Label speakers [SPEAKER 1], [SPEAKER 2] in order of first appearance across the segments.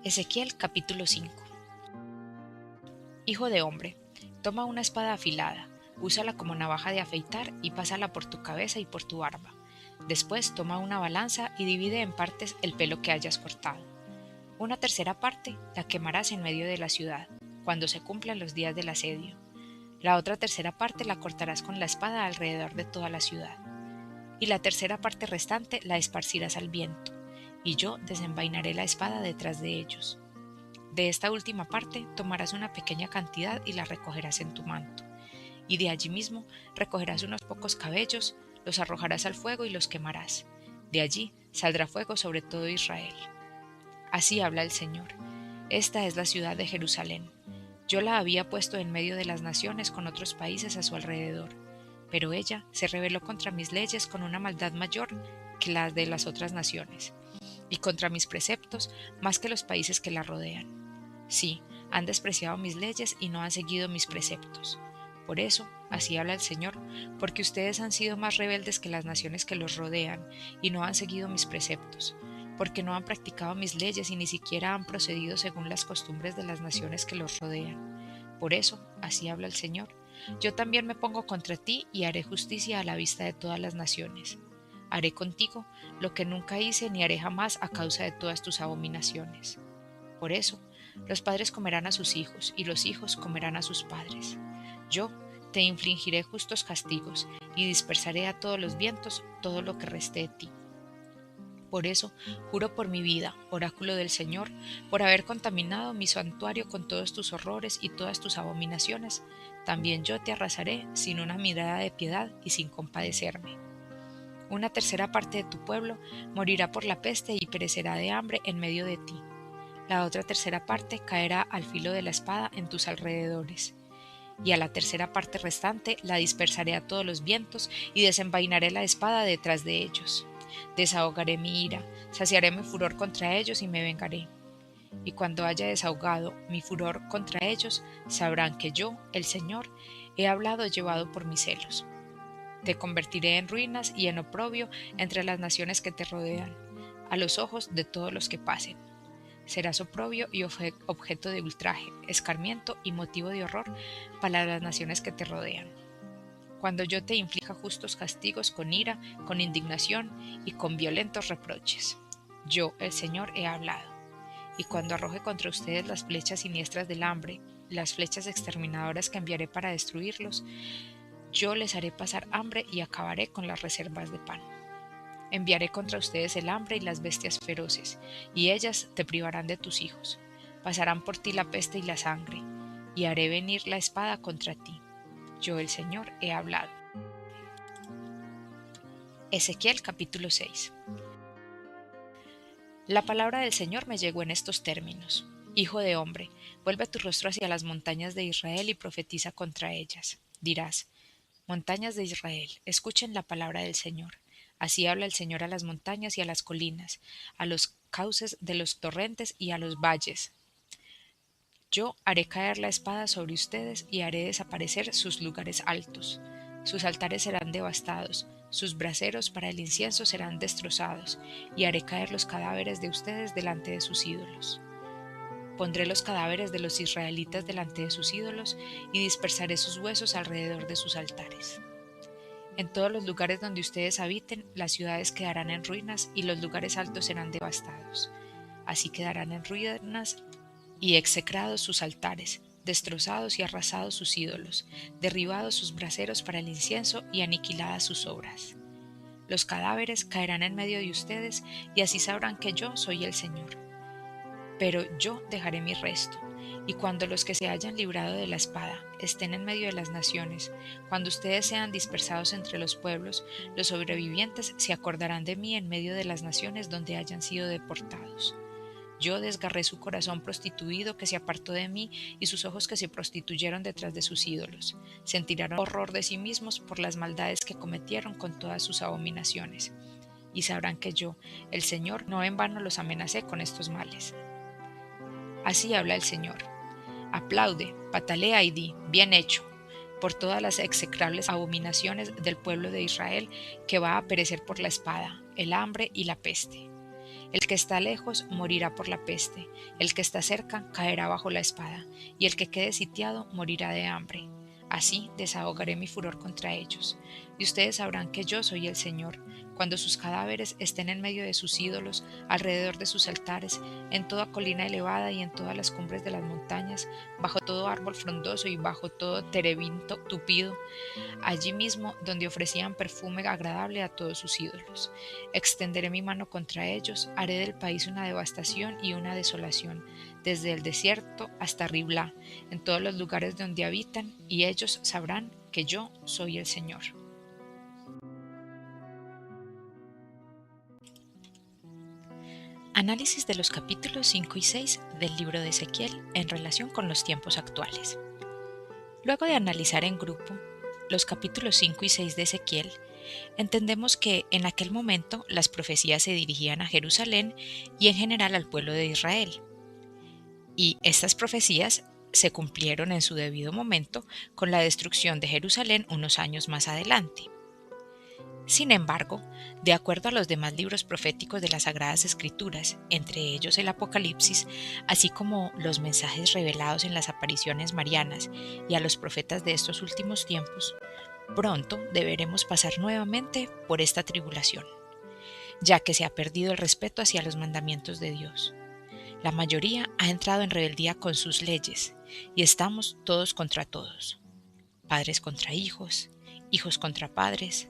[SPEAKER 1] Ezequiel capítulo 5. Hijo de hombre, toma una espada afilada, úsala como navaja de afeitar y pásala por tu cabeza y por tu barba. Después toma una balanza y divide en partes el pelo que hayas cortado. Una tercera parte la quemarás en medio de la ciudad, cuando se cumplan los días del asedio. La otra tercera parte la cortarás con la espada alrededor de toda la ciudad. Y la tercera parte restante la esparcirás al viento, y yo desenvainaré la espada detrás de ellos. De esta última parte tomarás una pequeña cantidad y la recogerás en tu manto, y de allí mismo recogerás unos pocos cabellos, los arrojarás al fuego y los quemarás. De allí saldrá fuego sobre todo Israel. Así habla el Señor. Esta es la ciudad de Jerusalén. Yo la había puesto en medio de las naciones con otros países a su alrededor, pero ella se rebeló contra mis leyes con una maldad mayor que las de las otras naciones, y contra mis preceptos más que los países que la rodean. Sí, han despreciado mis leyes y no han seguido mis preceptos. Por eso, así habla el Señor, porque ustedes han sido más rebeldes que las naciones que los rodean y no han seguido mis preceptos, porque no han practicado mis leyes y ni siquiera han procedido según las costumbres de las naciones que los rodean. Por eso, así habla el Señor, yo también me pongo contra ti y haré justicia a la vista de todas las naciones. Haré contigo lo que nunca hice ni haré jamás a causa de todas tus abominaciones. Por eso, los padres comerán a sus hijos, y los hijos comerán a sus padres. Yo te infligiré justos castigos, y dispersaré a todos los vientos todo lo que reste de ti. Por eso, juro por mi vida, oráculo del Señor, por haber contaminado mi santuario con todos tus horrores y todas tus abominaciones, también yo te arrasaré sin una mirada de piedad y sin compadecerme. Una tercera parte de tu pueblo morirá por la peste y perecerá de hambre en medio de ti. La otra tercera parte caerá al filo de la espada en tus alrededores, y a la tercera parte restante la dispersaré a todos los vientos y desenvainaré la espada detrás de ellos. Desahogaré mi ira, saciaré mi furor contra ellos y me vengaré. Y cuando haya desahogado mi furor contra ellos, sabrán que yo, el Señor, he hablado llevado por mis celos. Te convertiré en ruinas y en oprobio entre las naciones que te rodean, a los ojos de todos los que pasen. Serás oprobio y objeto de ultraje, escarmiento y motivo de horror para las naciones que te rodean. Cuando yo te inflija justos castigos con ira, con indignación y con violentos reproches. Yo, el Señor, he hablado. Y cuando arroje contra ustedes las flechas siniestras del hambre, las flechas exterminadoras que enviaré para destruirlos, yo les haré pasar hambre y acabaré con las reservas de pan. Enviaré contra ustedes el hambre y las bestias feroces, y ellas te privarán de tus hijos. Pasarán por ti la peste y la sangre, y haré venir la espada contra ti. Yo, el Señor, he hablado. Ezequiel capítulo 6. La palabra del Señor me llegó en estos términos. Hijo de hombre, vuelve tu rostro hacia las montañas de Israel y profetiza contra ellas. Dirás: montañas de Israel, escuchen la palabra del Señor. Así habla el Señor a las montañas y a las colinas, a los cauces de los torrentes y a los valles. Yo haré caer la espada sobre ustedes y haré desaparecer sus lugares altos. Sus altares serán devastados, sus braseros para el incienso serán destrozados, y haré caer los cadáveres de ustedes delante de sus ídolos. Pondré los cadáveres de los israelitas delante de sus ídolos y dispersaré sus huesos alrededor de sus altares. En todos los lugares donde ustedes habiten, las ciudades quedarán en ruinas y los lugares altos serán devastados. Así quedarán en ruinas y execrados sus altares, destrozados y arrasados sus ídolos, derribados sus braseros para el incienso y aniquiladas sus obras. Los cadáveres caerán en medio de ustedes y así sabrán que yo soy el Señor. Pero yo dejaré mi resto, y cuando los que se hayan librado de la espada estén en medio de las naciones, cuando ustedes sean dispersados entre los pueblos, los sobrevivientes se acordarán de mí en medio de las naciones donde hayan sido deportados. Yo desgarré su corazón prostituido que se apartó de mí y sus ojos que se prostituyeron detrás de sus ídolos. Sentirán horror de sí mismos por las maldades que cometieron con todas sus abominaciones. Y sabrán que yo, el Señor, no en vano los amenacé con estos males. Así habla el Señor. Aplaude, patalea y di, bien hecho, por todas las execrables abominaciones del pueblo de Israel que va a perecer por la espada, el hambre y la peste. El que está lejos morirá por la peste, el que está cerca caerá bajo la espada, y el que quede sitiado morirá de hambre. Así desahogaré mi furor contra ellos, y ustedes sabrán que yo soy el Señor, cuando sus cadáveres estén en medio de sus ídolos, alrededor de sus altares, en toda colina elevada y en todas las cumbres de las montañas, bajo todo árbol frondoso y bajo todo terebinto tupido, allí mismo donde ofrecían perfume agradable a todos sus ídolos. Extenderé mi mano contra ellos, haré del país una devastación y una desolación, desde el desierto hasta Riblá, en todos los lugares donde habitan, y ellos sabrán que yo soy el Señor. Análisis de los capítulos 5 y 6 del libro de Ezequiel en relación con los tiempos actuales. Luego de analizar en grupo los capítulos 5 y 6 de Ezequiel, entendemos que en aquel momento las profecías se dirigían a Jerusalén y en general al pueblo de Israel. Y estas profecías se cumplieron en su debido momento con la destrucción de Jerusalén unos años más adelante. Sin embargo, de acuerdo a los demás libros proféticos de las Sagradas Escrituras, entre ellos el Apocalipsis, así como los mensajes revelados en las apariciones marianas y a los profetas de estos últimos tiempos, pronto deberemos pasar nuevamente por esta tribulación, ya que se ha perdido el respeto hacia los mandamientos de Dios. La mayoría ha entrado en rebeldía con sus leyes y estamos todos contra todos, padres contra hijos, hijos contra padres,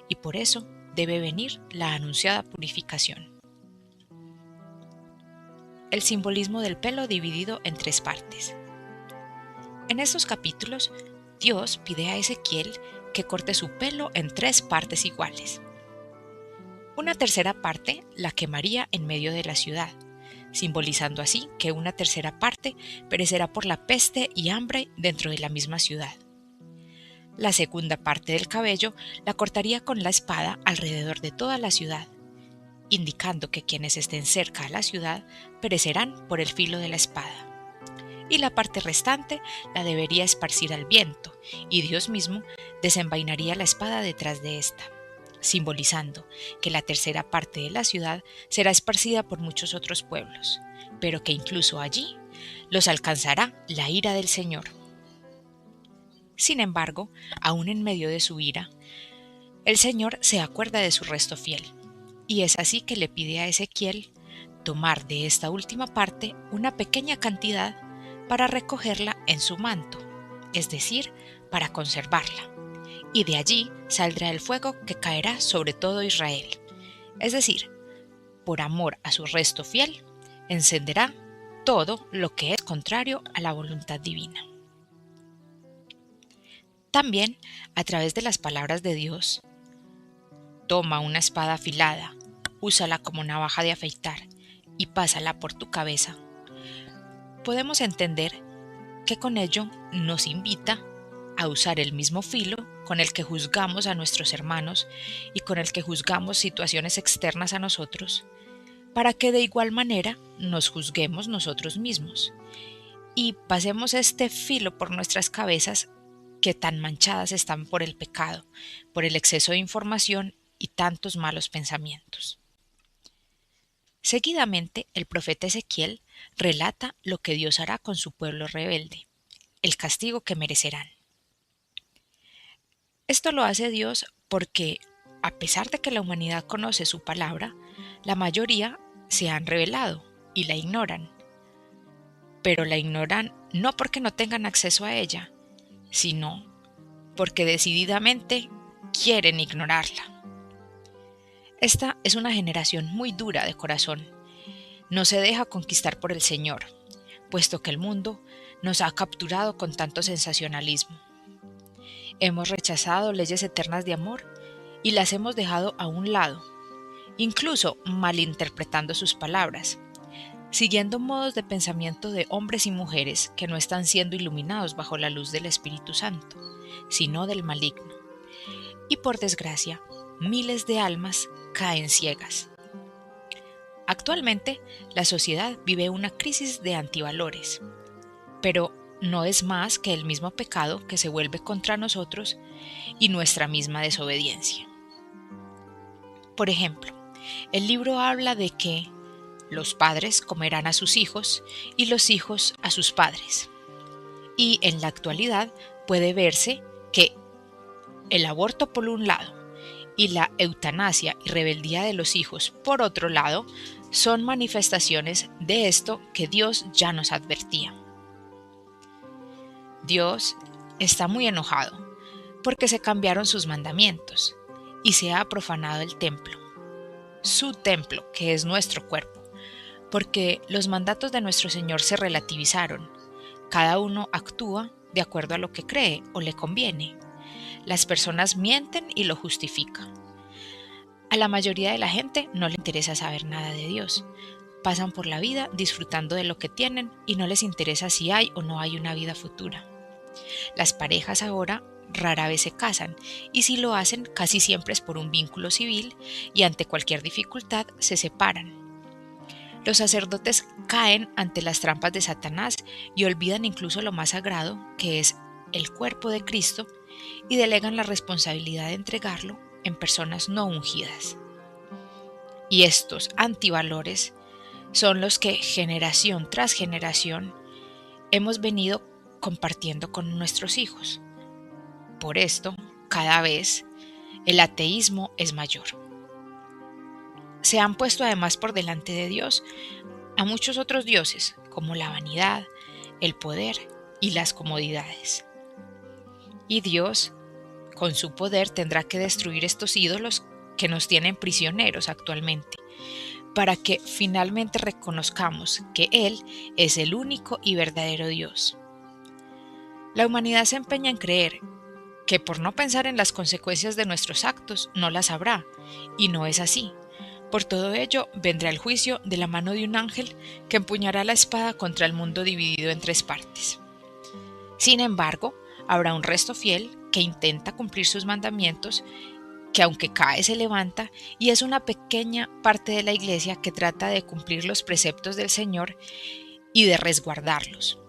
[SPEAKER 1] y por eso debe venir la anunciada purificación. El simbolismo del pelo dividido en 3 partes. En estos capítulos, Dios pide a Ezequiel que corte su pelo en 3 partes iguales. Una tercera parte la quemaría en medio de la ciudad, simbolizando así que una tercera parte perecerá por la peste y hambre dentro de la misma ciudad. La segunda parte del cabello la cortaría con la espada alrededor de toda la ciudad, indicando que quienes estén cerca a la ciudad perecerán por el filo de la espada. Y la parte restante la debería esparcir al viento, y Dios mismo desenvainaría la espada detrás de ésta, simbolizando que la tercera parte de la ciudad será esparcida por muchos otros pueblos, pero que incluso allí los alcanzará la ira del Señor. Sin embargo, aún en medio de su ira, el Señor se acuerda de su resto fiel, y es así que le pide a Ezequiel tomar de esta última parte una pequeña cantidad para recogerla en su manto, es decir, para conservarla, y de allí saldrá el fuego que caerá sobre todo Israel, es decir, por amor a su resto fiel, encenderá todo lo que es contrario a la voluntad divina. También, a través de las palabras de Dios, toma una espada afilada, úsala como navaja de afeitar y pásala por tu cabeza. Podemos entender que con ello nos invita a usar el mismo filo con el que juzgamos a nuestros hermanos y con el que juzgamos situaciones externas a nosotros, para que de igual manera nos juzguemos nosotros mismos y pasemos este filo por nuestras cabezas que tan manchadas están por el pecado, por el exceso de información y tantos malos pensamientos. Seguidamente, el profeta Ezequiel relata lo que Dios hará con su pueblo rebelde, el castigo que merecerán. Esto lo hace Dios porque, a pesar de que la humanidad conoce su palabra, la mayoría se han rebelado y la ignoran. Pero la ignoran no porque no tengan acceso a ella, sino porque decididamente quieren ignorarla. Esta es una generación muy dura de corazón. No se deja conquistar por el Señor, puesto que el mundo nos ha capturado con tanto sensacionalismo. Hemos rechazado leyes eternas de amor y las hemos dejado a un lado, incluso malinterpretando sus palabras, siguiendo modos de pensamiento de hombres y mujeres que no están siendo iluminados bajo la luz del Espíritu Santo, sino del maligno. Y por desgracia, miles de almas caen ciegas. Actualmente, la sociedad vive una crisis de antivalores, pero no es más que el mismo pecado que se vuelve contra nosotros y nuestra misma desobediencia. Por ejemplo, El libro habla de que los padres comerán a sus hijos y los hijos a sus padres. Y en la actualidad puede verse que el aborto por un lado y la eutanasia y rebeldía de los hijos por otro lado son manifestaciones de esto que Dios ya nos advertía. Dios está muy enojado porque se cambiaron sus mandamientos y se ha profanado el templo, su templo, que es nuestro cuerpo, porque los mandatos de nuestro Señor se relativizaron. Cada uno actúa de acuerdo a lo que cree o le conviene. Las personas mienten y lo justifican. A la mayoría de la gente no le interesa saber nada de Dios. Pasan por la vida disfrutando de lo que tienen y no les interesa si hay o no hay una vida futura. Las parejas ahora rara vez se casan y si lo hacen casi siempre es por un vínculo civil y ante cualquier dificultad se separan. Los sacerdotes caen ante las trampas de Satanás y olvidan incluso lo más sagrado, que es el cuerpo de Cristo, y delegan la responsabilidad de entregarlo en personas no ungidas. Y estos antivalores son los que generación tras generación hemos venido compartiendo con nuestros hijos. Por esto, cada vez el ateísmo es mayor. Se han puesto además por delante de Dios a muchos otros dioses, como la vanidad, el poder y las comodidades. Y Dios, con su poder, tendrá que destruir estos ídolos que nos tienen prisioneros actualmente, para que finalmente reconozcamos que Él es el único y verdadero Dios. La humanidad se empeña en creer que por no pensar en las consecuencias de nuestros actos no las habrá, y no es así. Por todo ello vendrá el juicio de la mano de un ángel que empuñará la espada contra el mundo dividido en tres partes. Sin embargo, habrá un resto fiel que intenta cumplir sus mandamientos, que aunque cae se levanta, y es una pequeña parte de la Iglesia que trata de cumplir los preceptos del Señor y de resguardarlos.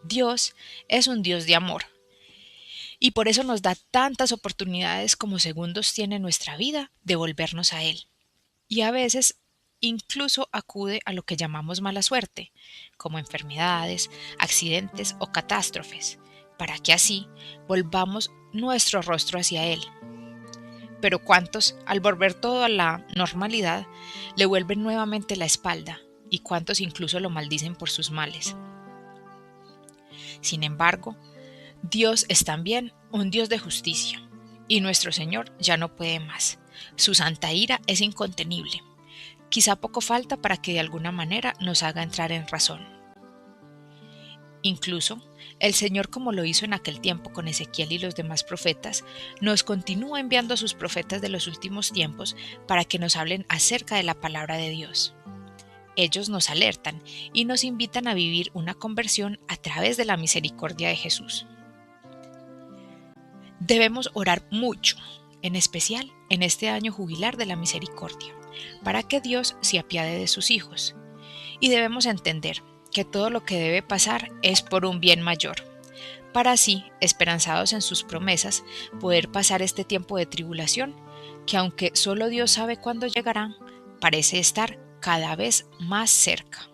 [SPEAKER 1] Dios es un Dios de amor, y por eso nos da tantas oportunidades como segundos tiene nuestra vida de volvernos a Él. Y a veces incluso acude a lo que llamamos mala suerte, como enfermedades, accidentes o catástrofes, para que así volvamos nuestro rostro hacia Él. Pero cuántos, al volver todo a la normalidad, le vuelven nuevamente la espalda, y cuántos incluso lo maldicen por sus males. Sin embargo, Dios es también un Dios de justicia, y nuestro Señor ya no puede más. Su santa ira es incontenible. Quizá poco falta para que de alguna manera nos haga entrar en razón. Incluso, el Señor, como lo hizo en aquel tiempo con Ezequiel y los demás profetas, nos continúa enviando a sus profetas de los últimos tiempos para que nos hablen acerca de la palabra de Dios. Ellos nos alertan y nos invitan a vivir una conversión a través de la misericordia de Jesús. Debemos orar mucho, en especial en este año jubilar de la misericordia, para que Dios se apiade de sus hijos. Y debemos entender que todo lo que debe pasar es por un bien mayor, para así, esperanzados en sus promesas, poder pasar este tiempo de tribulación, que aunque solo Dios sabe cuándo llegará, parece estar cada vez más cerca.